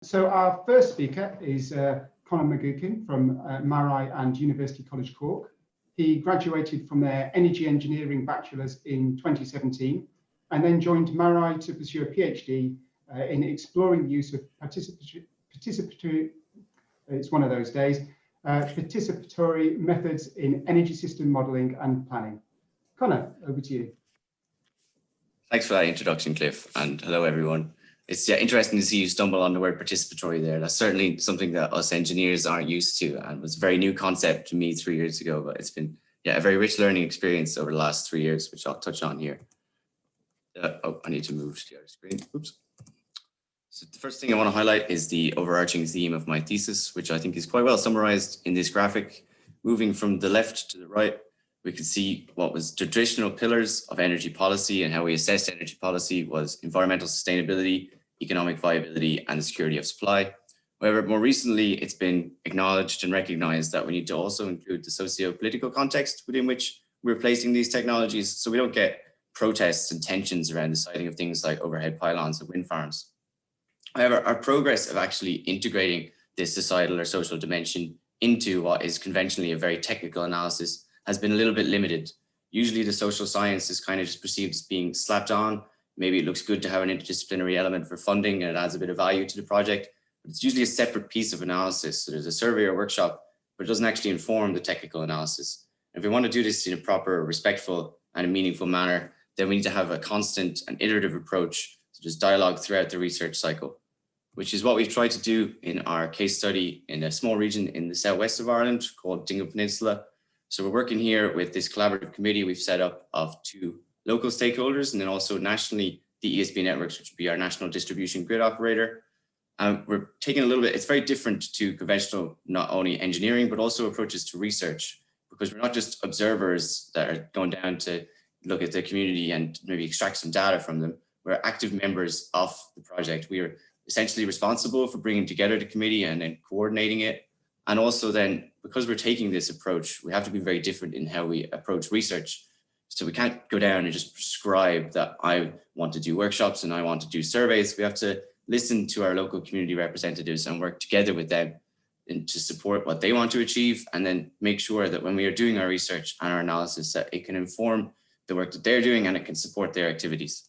So our first speaker is Conor McGookin from MaREI and University College Cork. He graduated from their Energy Engineering Bachelor's in 2017 and then joined MaREI to pursue a PhD in exploring the use of participatory, it's one of those days, participatory methods in energy system modelling and planning. Conor, over to you. Thanks for that introduction, Cliff, and hello everyone. It's interesting to see you stumble on the word participatory there. That's certainly something that us engineers aren't used to, and was a very new concept to me 3 years ago, but it's been a very rich learning experience over the last 3 years, which I'll touch on here. I need to move to the other screen. Oops. So the first thing I want to highlight is the overarching theme of my thesis, which I think is quite well summarized in this graphic. Moving from the left to the right, we could see what was traditional pillars of energy policy and how we assessed energy policy was environmental sustainability, economic viability, and the security of supply. However, more recently, it's been acknowledged and recognized that we need to also include the socio-political context within which we're placing these technologies, so we don't get protests and tensions around the siting of things like overhead pylons and wind farms. However, our progress of actually integrating this societal or social dimension into what is conventionally a very technical analysis has been a little bit limited. Usually the social science is kind of just perceived as being slapped on. Maybe it looks good to have an interdisciplinary element for funding and it adds a bit of value to the project, but it's usually a separate piece of analysis. So there's a survey or workshop, but it doesn't actually inform the technical analysis. And if we want to do this in a proper, respectful, and a meaningful manner, then we need to have a constant and iterative approach to just dialogue throughout the research cycle, which is what we've tried to do in our case study in a small region in the southwest of Ireland called Dingle Peninsula. So we're working here with this collaborative committee we've set up of 2 local stakeholders and then also nationally the ESB networks, which would be our national distribution grid operator. We're taking a little bit, it's very different to conventional, not only engineering, but also approaches to research, because we're not just observers that are going down to look at the community and maybe extract some data from them. We're active members of the project. We are essentially responsible for bringing together the committee and then coordinating it. And also then, because we're taking this approach, we have to be very different in how we approach research. So we can't go down and just prescribe that I want to do workshops and I want to do surveys. We have to listen to our local community representatives and work together with them to support what they want to achieve, and then make sure that when we are doing our research and our analysis, that it can inform the work that they're doing and it can support their activities.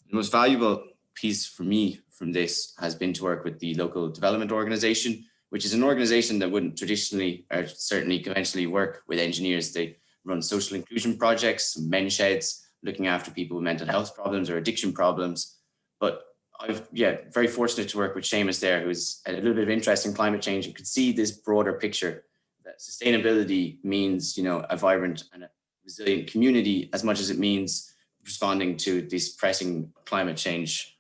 The most valuable piece for me from this has been to work with the local development organization, which is an organization that wouldn't traditionally or certainly conventionally work with engineers. They run social inclusion projects, men's sheds, looking after people with mental health problems or addiction problems. But I've very fortunate to work with Seamus there, who's a little bit of interest in climate change and could see this broader picture that sustainability means, a vibrant and a resilient community as much as it means responding to this pressing climate change.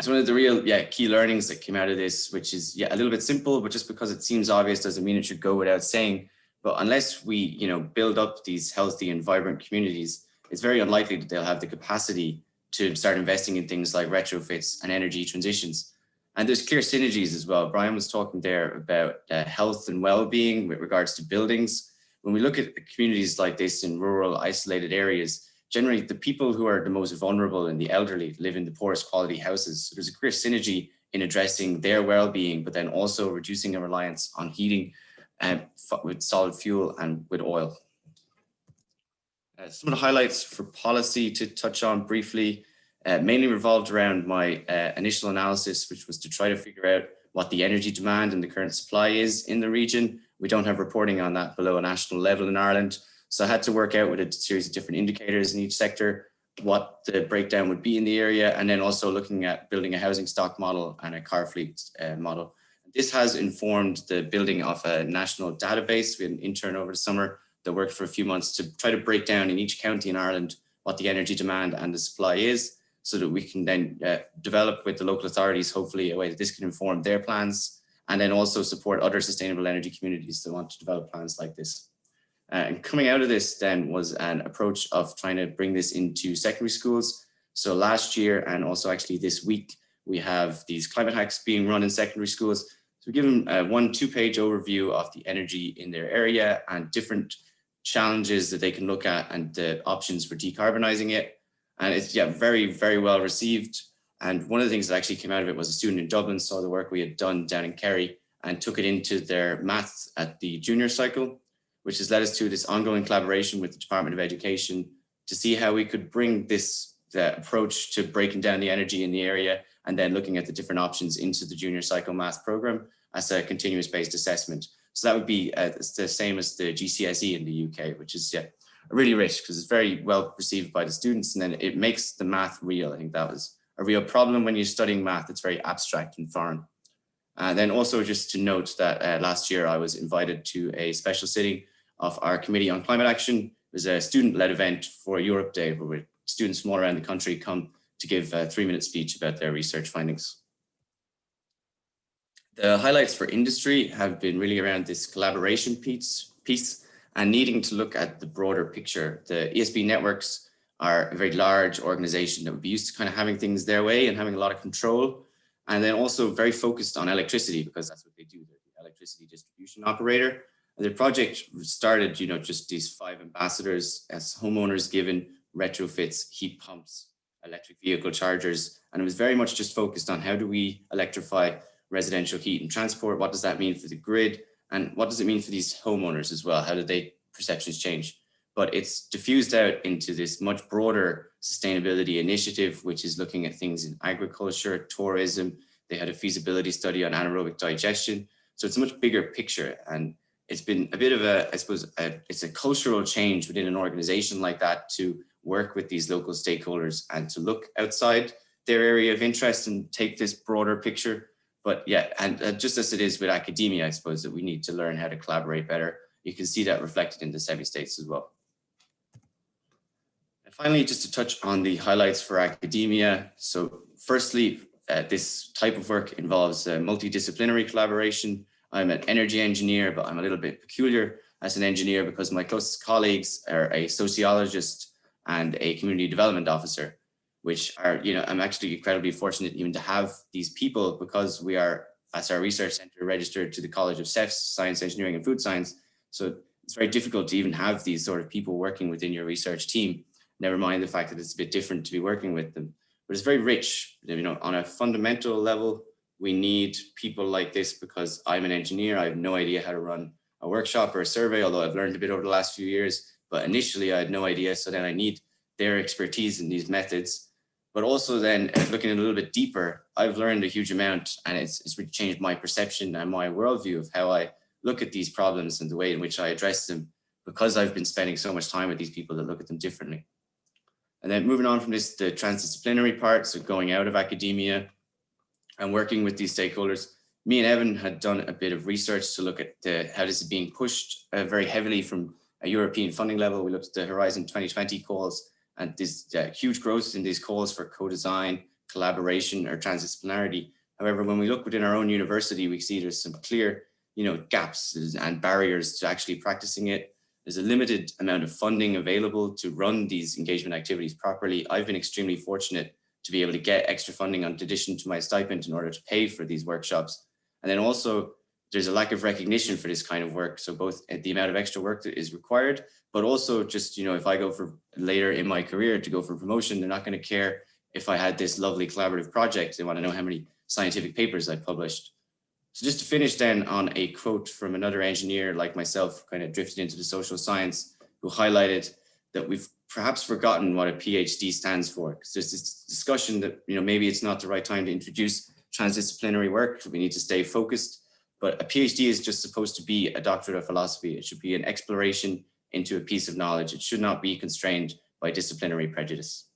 So one of the real key learnings that came out of this, which is a little bit simple, but just because it seems obvious doesn't mean it should go without saying. But unless we build up these healthy and vibrant communities, it's very unlikely that they'll have the capacity to start investing in things like retrofits and energy transitions. And there's clear synergies as well. Brian was talking there about health and well-being with regards to buildings. When we look at communities like this in rural, isolated areas, generally the people who are the most vulnerable and the elderly live in the poorest quality houses. So there's a clear synergy in addressing their well-being, but then also reducing a reliance on heating with solid fuel and with oil. Some of the highlights for policy to touch on briefly mainly revolved around my initial analysis, which was to try to figure out what the energy demand and the current supply is in the region. We don't have reporting on that below a national level in Ireland. So I had to work out with a series of different indicators in each sector what the breakdown would be in the area, and then also looking at building a housing stock model and a car fleet model. This has informed the building of a national database. We had an intern over the summer that worked for a few months to try to break down in each county in Ireland what the energy demand and the supply is, so that we can then develop with the local authorities, hopefully a way that this can inform their plans, and then also support other sustainable energy communities that want to develop plans like this. And coming out of this then was an approach of trying to bring this into secondary schools. So last year, and also actually this week, we have these climate hacks being run in secondary schools. So we give them a 1-2-page overview of the energy in their area and different challenges that they can look at and the options for decarbonizing it. And it's very, very well received. And one of the things that actually came out of it was a student in Dublin saw the work we had done down in Kerry and took it into their maths at the junior cycle, which has led us to this ongoing collaboration with the Department of Education to see how we could bring the approach to breaking down the energy in the area and then looking at the different options into the junior cycle maths program as a continuous based assessment. So that would be the same as the GCSE in the UK, which is really rich because it's very well perceived by the students, and then it makes the math real. I think that was a real problem when you're studying math. It's very abstract and foreign. And then also just to note that last year I was invited to a special sitting of our Committee on Climate Action. It was a student-led event for Europe Day where students from all around the country come to give a 3-minute speech about their research findings. The highlights for industry have been really around this collaboration piece and needing to look at the broader picture. The ESB networks are a very large organization that would be used to kind of having things their way and having a lot of control, and then also very focused on electricity because that's what they do. They're the electricity distribution operator. And the project started, just these 5 ambassadors as homeowners given retrofits, heat pumps, electric vehicle chargers, and it was very much just focused on how do we electrify residential heat and transport? What does that mean for the grid? And what does it mean for these homeowners as well? How do their perceptions change? But it's diffused out into this much broader sustainability initiative, which is looking at things in agriculture, tourism. They had a feasibility study on anaerobic digestion. So it's a much bigger picture. And it's been a bit of it's a cultural change within an organization like that to work with these local stakeholders and to look outside their area of interest and take this broader picture. But and just as it is with academia, I suppose that we need to learn how to collaborate better. You can see that reflected in the semi-states as well. And finally, just to touch on the highlights for academia. So firstly, this type of work involves multidisciplinary collaboration. I'm an energy engineer, but I'm a little bit peculiar as an engineer because my closest colleagues are a sociologist and a community development officer, which are, I'm actually incredibly fortunate even to have these people because we are, as our research center, registered to the College of CEFS, Science, Engineering and Food Science. So it's very difficult to even have these sort of people working within your research team, never mind the fact that it's a bit different to be working with them. But it's very rich, on a fundamental level. We need people like this because I'm an engineer. I have no idea how to run a workshop or a survey, although I've learned a bit over the last few years. But initially I had no idea. So then I need their expertise in these methods. But also then looking a little bit deeper, I've learned a huge amount, and it's really changed my perception and my worldview of how I look at these problems and the way in which I address them, because I've been spending so much time with these people that look at them differently. And then moving on from this, the transdisciplinary part, so going out of academia and working with these stakeholders. Me and Evan had done a bit of research to look at how this is being pushed very heavily from a European funding level. We looked at the Horizon 2020 calls, and there's huge growth in these calls for co-design, collaboration, or transdisciplinarity. However, when we look within our own university, we see there's some clear, gaps and barriers to actually practicing it. There's a limited amount of funding available to run these engagement activities properly. I've been extremely fortunate to be able to get extra funding in addition to my stipend in order to pay for these workshops. And then also there's a lack of recognition for this kind of work. So both the amount of extra work that is required, but also just, if I go for later in my career to go for promotion, they're not going to care if I had this lovely collaborative project. They want to know how many scientific papers I published. So just to finish then on a quote from another engineer like myself, kind of drifted into the social science, who highlighted that we've perhaps forgotten what a PhD stands for. Because there's this discussion that, maybe it's not the right time to introduce transdisciplinary work. We need to stay focused. But a PhD is just supposed to be a doctorate of philosophy. It should be an exploration into a piece of knowledge. It should not be constrained by disciplinary prejudice.